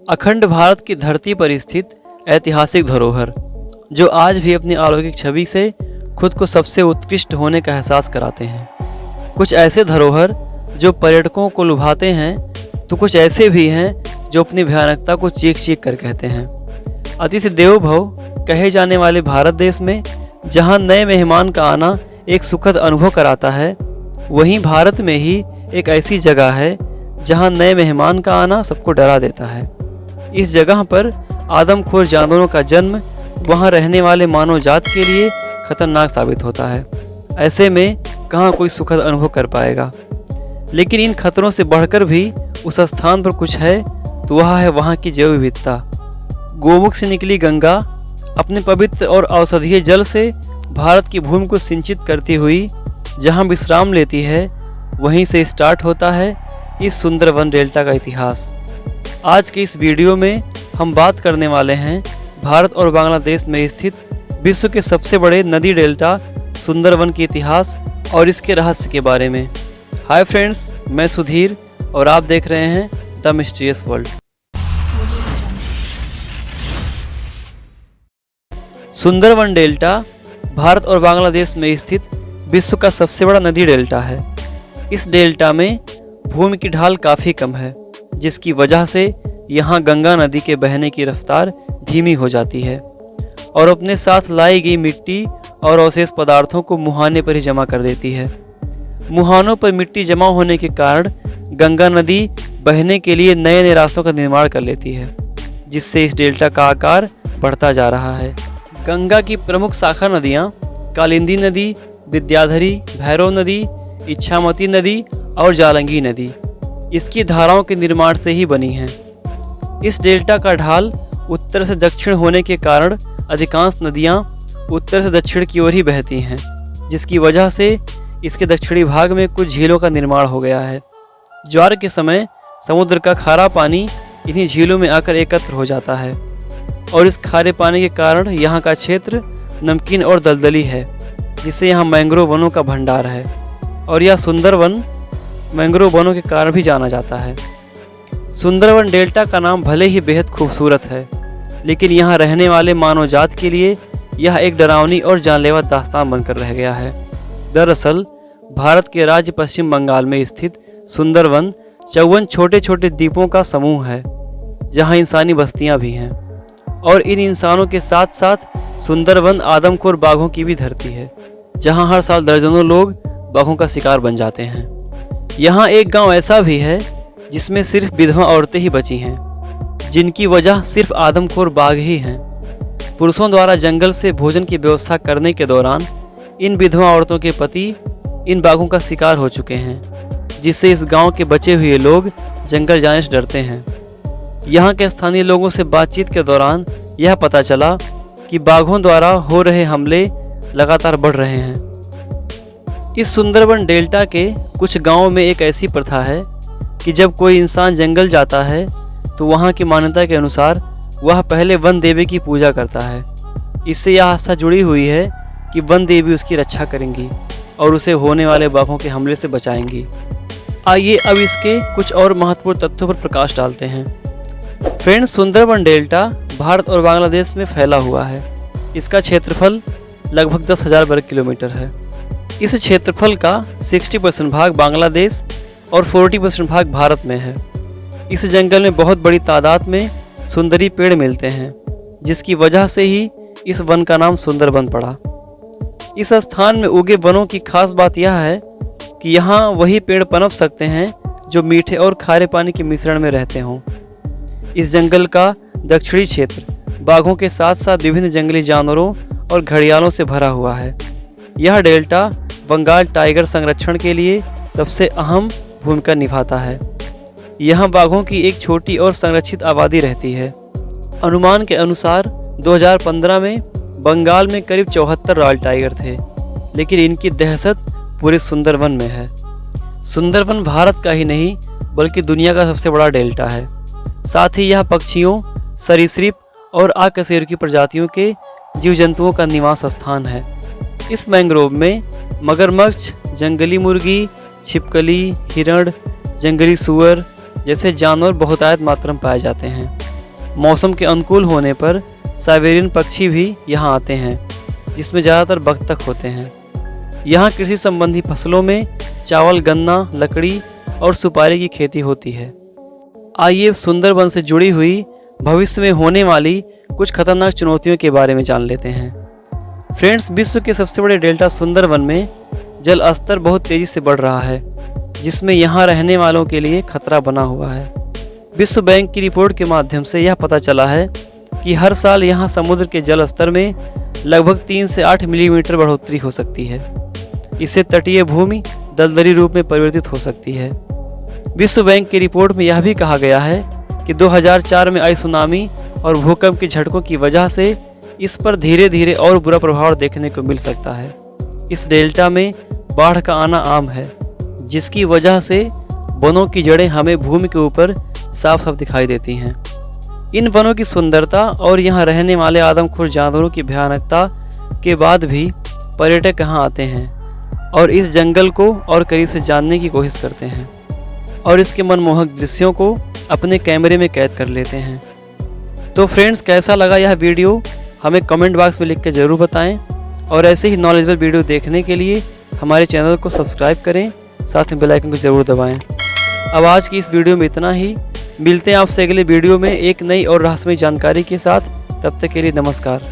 अखंड भारत की धरती पर स्थित ऐतिहासिक धरोहर जो आज भी अपनी अलौकिक छवि से खुद को सबसे उत्कृष्ट होने का एहसास कराते हैं। कुछ ऐसे धरोहर जो पर्यटकों को लुभाते हैं तो कुछ ऐसे भी हैं जो अपनी भयानकता को चीख चीख कर कहते हैं। अतिथि देवो भव कहे जाने वाले भारत देश में जहां नए मेहमान का आना एक सुखद अनुभव कराता है, वहीं भारत में ही एक ऐसी जगह है जहां नए मेहमान का आना सबको डरा देता है। इस जगह पर आदमखोर जानवरों का जन्म वहां रहने वाले मानव जात के लिए खतरनाक साबित होता है। ऐसे में कहाँ कोई सुखद अनुभव कर पाएगा। लेकिन इन खतरों से बढ़कर भी उस स्थान पर कुछ है तो वह है वहाँ की जैव विविधता। गोमुख से निकली गंगा अपने पवित्र और औषधीय जल से भारत की भूमि को सिंचित करती हुई जहाँ विश्राम लेती है, वहीं से स्टार्ट होता है इस सुंदरवन डेल्टा का इतिहास। आज के इस वीडियो में हम बात करने वाले हैं भारत और बांग्लादेश में स्थित विश्व के सबसे बड़े नदी डेल्टा सुंदरवन के इतिहास और इसके रहस्य के बारे में। हाय फ्रेंड्स, मैं सुधीर और आप देख रहे हैं the mysterious world. Sundarban delta Bharat और बांग्लादेश में स्थित विश्व का सबसे बड़ा नदी डेल्टा है। इस डेल्टा में भूमि की ढाल काफ़ी कम है, जिसकी वजह से यहाँ गंगा नदी के बहने की रफ्तार धीमी हो जाती है और अपने साथ लाई गई मिट्टी और अवशेष पदार्थों को मुहाने पर ही जमा कर देती है। मुहानों पर मिट्टी जमा होने के कारण गंगा नदी बहने के लिए नए नए रास्तों का निर्माण कर लेती है, जिससे इस डेल्टा का आकार बढ़ता जा रहा है। गंगा की प्रमुख शाखा नदियाँ कालिंदी नदी, विद्याधरी, भैरव नदी, इच्छामती नदी और जालंगी नदी इसकी धाराओं के निर्माण से ही बनी हैं। इस डेल्टा का ढाल उत्तर से दक्षिण होने के कारण अधिकांश नदियाँ उत्तर से दक्षिण की ओर ही बहती हैं, जिसकी वजह से इसके दक्षिणी भाग में कुछ झीलों का निर्माण हो गया है। ज्वार के समय समुद्र का खारा पानी इन्हीं झीलों में आकर एकत्र हो जाता है और इस खारे पानी के कारण यहाँ का क्षेत्र नमकीन और दलदली है, जिससे यहाँ मैंग्रोव वनों का भंडार है और यह सुंदरवन मैंग्रोव वनों के कारण भी जाना जाता है। सुंदरवन डेल्टा का नाम भले ही बेहद खूबसूरत है, लेकिन यहाँ रहने वाले मानव जात के लिए यह एक डरावनी और जानलेवा दास्तान बनकर रह गया है। दरअसल भारत के राज्य पश्चिम बंगाल में स्थित सुंदरवन 54 छोटे छोटे द्वीपों का समूह है, जहाँ इंसानी बस्तियाँ भी हैं और इन इंसानों के साथ साथ सुंदरवन आदमखोर बाघों की भी धरती है, जहाँ हर साल दर्जनों लोग बाघों का शिकार बन जाते हैं। यहाँ एक गांव ऐसा भी है जिसमें सिर्फ विधवा औरतें ही बची हैं, जिनकी वजह सिर्फ आदमखोर बाघ ही हैं। पुरुषों द्वारा जंगल से भोजन की व्यवस्था करने के दौरान इन विधवा औरतों के पति इन बाघों का शिकार हो चुके हैं, जिससे इस गांव के बचे हुए लोग जंगल जाने से डरते हैं। यहाँ के स्थानीय लोगों से बातचीत के दौरान यह पता चला कि बाघों द्वारा हो रहे हमले लगातार बढ़ रहे हैं। इस सुंदरवन डेल्टा के कुछ गांवों में एक ऐसी प्रथा है कि जब कोई इंसान जंगल जाता है तो वहाँ की मान्यता के अनुसार वह पहले वन देवी की पूजा करता है। इससे यह आस्था जुड़ी हुई है कि वन देवी उसकी रक्षा करेंगी और उसे होने वाले बाघों के हमले से बचाएंगी। आइए अब इसके कुछ और महत्वपूर्ण तथ्यों पर प्रकाश डालते हैं। फ्रेंड्स, सुंदरवन डेल्टा भारत और बांग्लादेश में फैला हुआ है। इसका क्षेत्रफल लगभग 10,000 वर्ग किलोमीटर है। इस क्षेत्रफल का 60% भाग बांग्लादेश और 40% भाग भारत में है। इस जंगल में बहुत बड़ी तादाद में सुंदरी पेड़ मिलते हैं, जिसकी वजह से ही इस वन का नाम सुंदरवन पड़ा। इस स्थान में उगे वनों की खास बात यह है कि यहाँ वही पेड़ पनप सकते हैं जो मीठे और खारे पानी के मिश्रण में रहते हों। इस जंगल का दक्षिणी क्षेत्र बाघों के साथ साथ विभिन्न जंगली जानवरों और घड़ियालों से भरा हुआ है। यह डेल्टा बंगाल टाइगर संरक्षण के लिए सबसे अहम भूमिका निभाता है। यहाँ बाघों की एक छोटी और संरक्षित आबादी रहती है। अनुमान के अनुसार 2015 में बंगाल में करीब 74 रॉयल टाइगर थे, लेकिन इनकी दहशत पूरे सुंदरवन में है। सुंदरवन भारत का ही नहीं बल्कि दुनिया का सबसे बड़ा डेल्टा है। साथ ही यह पक्षियों, सरीसृप और आकशेरुकी प्रजातियों के जीव जंतुओं का निवास स्थान है। इस मैंग्रोव में मगरमच्छ, जंगली मुर्गी, छिपकली, हिरण, जंगली सूअर जैसे जानवर बहुतायत मात्रा में पाए जाते हैं। मौसम के अनुकूल होने पर साइबेरियन पक्षी भी यहाँ आते हैं, जिसमें ज़्यादातर बत्तख होते हैं। यहाँ कृषि संबंधी फसलों में चावल, गन्ना, लकड़ी और सुपारी की खेती होती है। आइए सुंदरवन से जुड़ी हुई भविष्य में होने वाली कुछ खतरनाक चुनौतियों के बारे में जान लेते हैं। फ्रेंड्स, विश्व के सबसे बड़े डेल्टा सुंदरवन में जल स्तर बहुत तेज़ी से बढ़ रहा है, जिसमें यहाँ रहने वालों के लिए खतरा बना हुआ है। विश्व बैंक की रिपोर्ट के माध्यम से यह पता चला है कि हर साल यहाँ समुद्र के जल स्तर में लगभग 3 से 8 मिलीमीटर बढ़ोतरी हो सकती है। इससे तटीय भूमि दलदली रूप में परिवर्तित हो सकती है। विश्व बैंक की रिपोर्ट में यह भी कहा गया है कि 2004 में आई सुनामी और भूकंप के झटकों की वजह से इस पर धीरे धीरे और बुरा प्रभाव देखने को मिल सकता है। इस डेल्टा में बाढ़ का आना आम है, जिसकी वजह से वनों की जड़ें हमें भूमि के ऊपर साफ साफ दिखाई देती हैं। इन वनों की सुंदरता और यहाँ रहने वाले आदमखोर जानवरों की भयानकता के बाद भी पर्यटक यहाँ आते हैं और इस जंगल को और करीब से जानने की कोशिश करते हैं और इसके मनमोहक दृश्यों को अपने कैमरे में कैद कर लेते हैं। तो फ्रेंड्स, कैसा लगा यह वीडियो हमें कमेंट बॉक्स में लिख कर ज़रूर बताएं और ऐसे ही नॉलेजेबल वीडियो देखने के लिए हमारे चैनल को सब्सक्राइब करें, साथ में बेल आइकन को ज़रूर दबाएं। अब आज की इस वीडियो में इतना ही। मिलते हैं आपसे अगले वीडियो में एक नई और रहस्यमय जानकारी के साथ। तब तक के लिए नमस्कार।